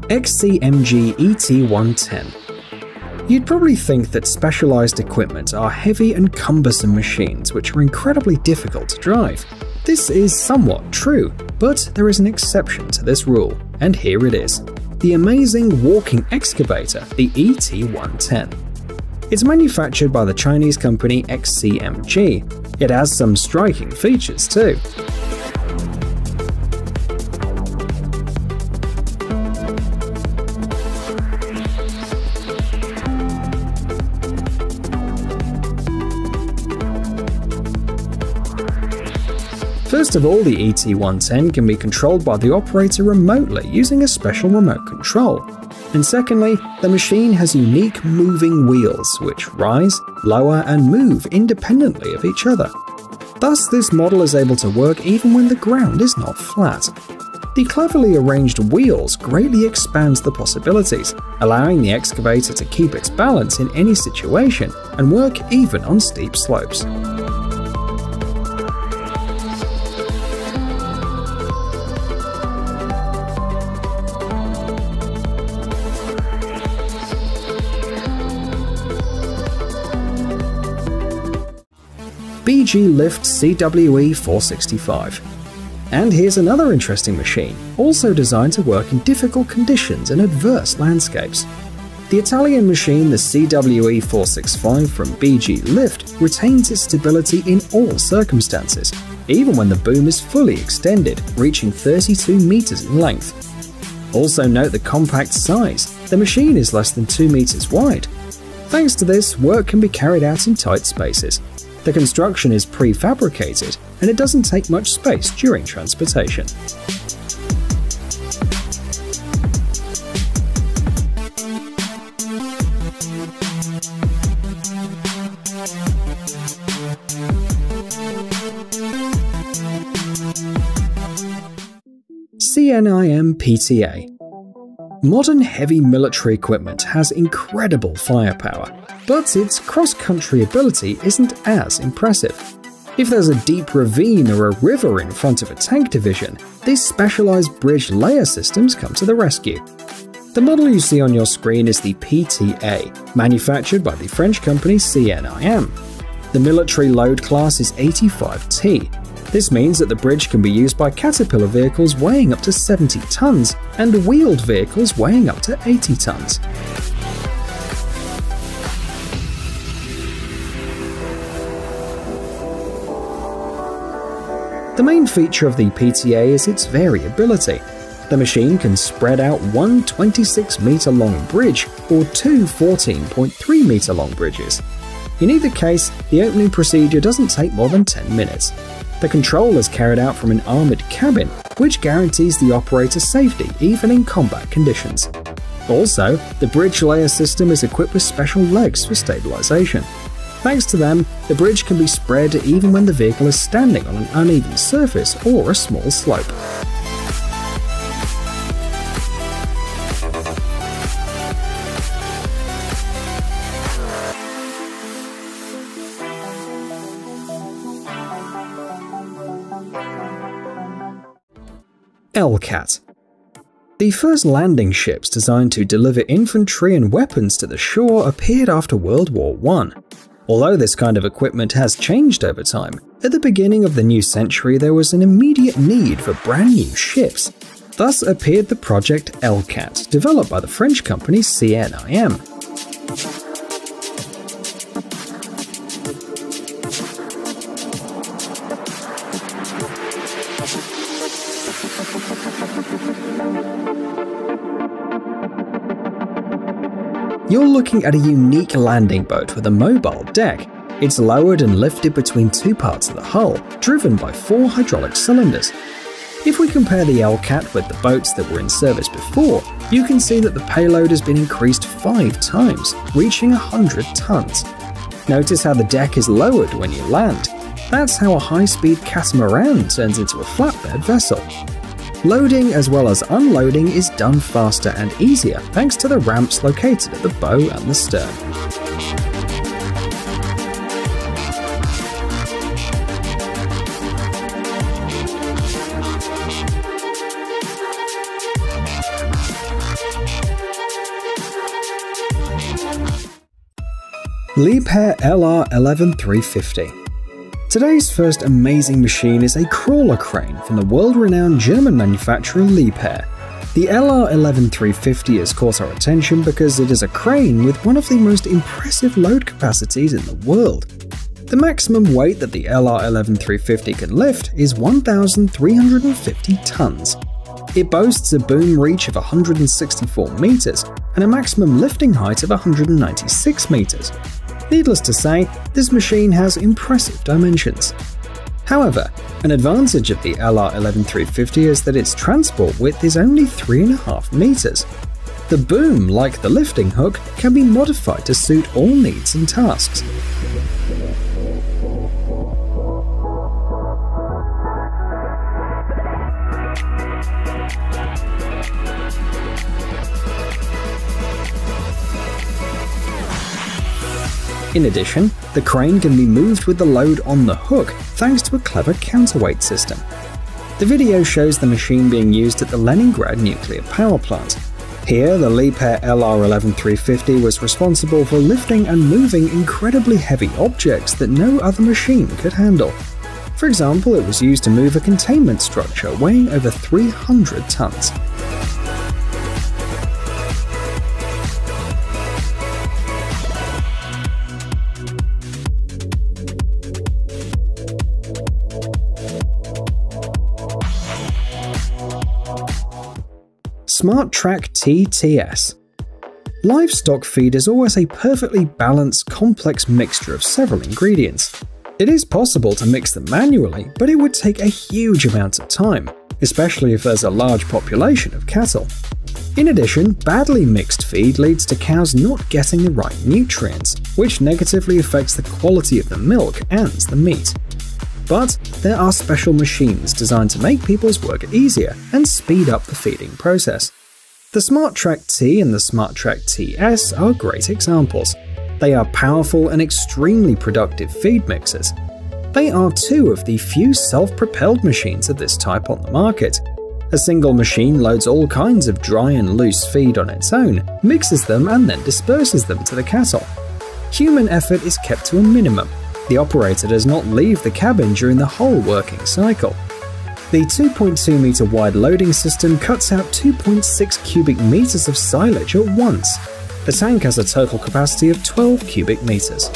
XCMG ET110. You'd probably think that specialized equipment are heavy and cumbersome machines which are incredibly difficult to drive. This is somewhat true, but there is an exception to this rule, and here it is. The amazing walking excavator, the ET110. It's manufactured by the Chinese company XCMG. It has some striking features too. First of all, the ET110 can be controlled by the operator remotely using a special remote control. And secondly, the machine has unique moving wheels which rise, lower and move independently of each other. Thus, this model is able to work even when the ground is not flat. The cleverly arranged wheels greatly expands the possibilities, allowing the excavator to keep its balance in any situation and work even on steep slopes. BG Lift CWE 465. And here's another interesting machine, also designed to work in difficult conditions and adverse landscapes. The Italian machine, the CWE 465 from BG Lift, retains its stability in all circumstances, even when the boom is fully extended, reaching 32 meters in length. Also note the compact size. The machine is less than 2 meters wide. Thanks to this, work can be carried out in tight spaces. The construction is prefabricated, and it doesn't take much space during transportation. CNIM PTA. Modern heavy military equipment has incredible firepower, but its cross-country ability isn't as impressive. If there's a deep ravine or a river in front of a tank division, these specialized bridge layer systems come to the rescue. The model you see on your screen is the PTA, manufactured by the French company CNIM. The military load class is 85T. This means that the bridge can be used by Caterpillar vehicles weighing up to 70 tons and wheeled vehicles weighing up to 80 tons. The main feature of the PTA is its variability. The machine can spread out one 26-meter-long bridge or two 14.3-meter-long bridges. In either case, the opening procedure doesn't take more than 10 minutes. The control is carried out from an armoured cabin, which guarantees the operator's safety even in combat conditions. Also, the bridge layer system is equipped with special legs for stabilisation. Thanks to them, the bridge can be spread even when the vehicle is standing on an uneven surface or a small slope. LCAT. The first landing ships designed to deliver infantry and weapons to the shore appeared after World War I. Although this kind of equipment has changed over time, at the beginning of the new century there was an immediate need for brand new ships. Thus appeared the project LCAT, developed by the French company CNIM. You're looking at a unique landing boat with a mobile deck. It's lowered and lifted between two parts of the hull, driven by 4 hydraulic cylinders. If we compare the LCAT with the boats that were in service before, you can see that the payload has been increased 5 times, reaching 100 tons. Notice how the deck is lowered when you land. That's how a high-speed catamaran turns into a flatbed vessel. Loading as well as unloading is done faster and easier thanks to the ramps located at the bow and the stern. Liebherr LR 11350. Today's first amazing machine is a crawler crane from the world-renowned German manufacturer Liebherr. The LR 11350 has caught our attention because it is a crane with one of the most impressive load capacities in the world. The maximum weight that the LR 11350 can lift is 1,350 tons. It boasts a boom reach of 164 meters and a maximum lifting height of 196 meters. Needless to say, this machine has impressive dimensions. However, an advantage of the LR 11350 is that its transport width is only 3.5 meters. The boom, like the lifting hook, can be modified to suit all needs and tasks. In addition, the crane can be moved with the load on the hook thanks to a clever counterweight system. The video shows the machine being used at the Leningrad nuclear power plant. Here, the Liebherr LR 11350 was responsible for lifting and moving incredibly heavy objects that no other machine could handle. For example, it was used to move a containment structure weighing over 300 tons. Smartrac T TS. Livestock feed is always a perfectly balanced, complex mixture of several ingredients. It is possible to mix them manually, but it would take a huge amount of time, especially if there's a large population of cattle. In addition, badly mixed feed leads to cows not getting the right nutrients, which negatively affects the quality of the milk and the meat. But there are special machines designed to make people's work easier and speed up the feeding process. The Smartrac T and the Smartrac TS are great examples. They are powerful and extremely productive feed mixers. They are two of the few self-propelled machines of this type on the market. A single machine loads all kinds of dry and loose feed on its own, mixes them and then disperses them to the cattle. Human effort is kept to a minimum. The operator does not leave the cabin during the whole working cycle. The 2.2 meter wide loading system cuts out 2.6 cubic meters of silage at once. The tank has a total capacity of 12 cubic meters.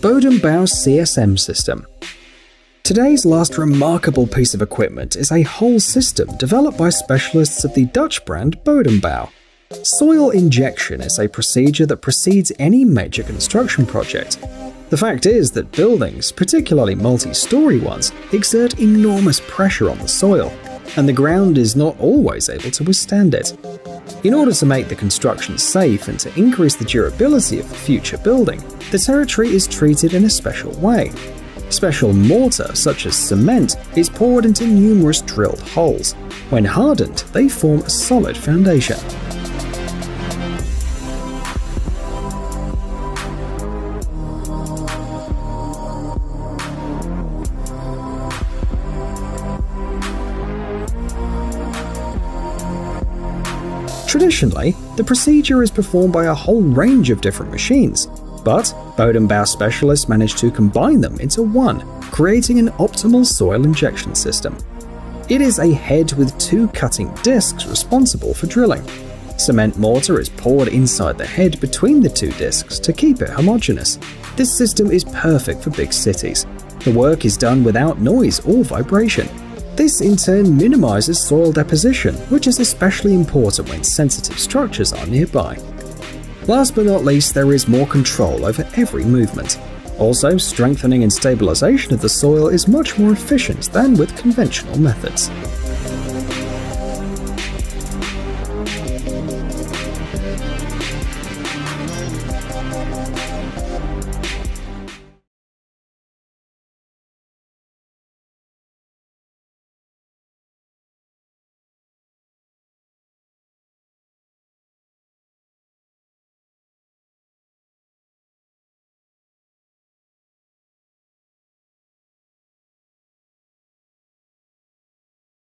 BodemBouw CSM-system. Today's last remarkable piece of equipment is a whole system developed by specialists of the Dutch brand BodemBouw. Soil injection is a procedure that precedes any major construction project. The fact is that buildings, particularly multi-story ones, exert enormous pressure on the soil, and the ground is not always able to withstand it. In order to make the construction safe and to increase the durability of the future building, the territory is treated in a special way. Special mortar, such as cement, is poured into numerous drilled holes. When hardened, they form a solid foundation. Traditionally, the procedure is performed by a whole range of different machines, but BodemBouw specialists managed to combine them into one, creating an optimal soil injection system. It is a head with two cutting discs responsible for drilling. Cement mortar is poured inside the head between the two discs to keep it homogeneous. This system is perfect for big cities. The work is done without noise or vibration. This in turn minimizes soil deposition, which is especially important when sensitive structures are nearby. Last but not least, there is more control over every movement. Also, strengthening and stabilization of the soil is much more efficient than with conventional methods.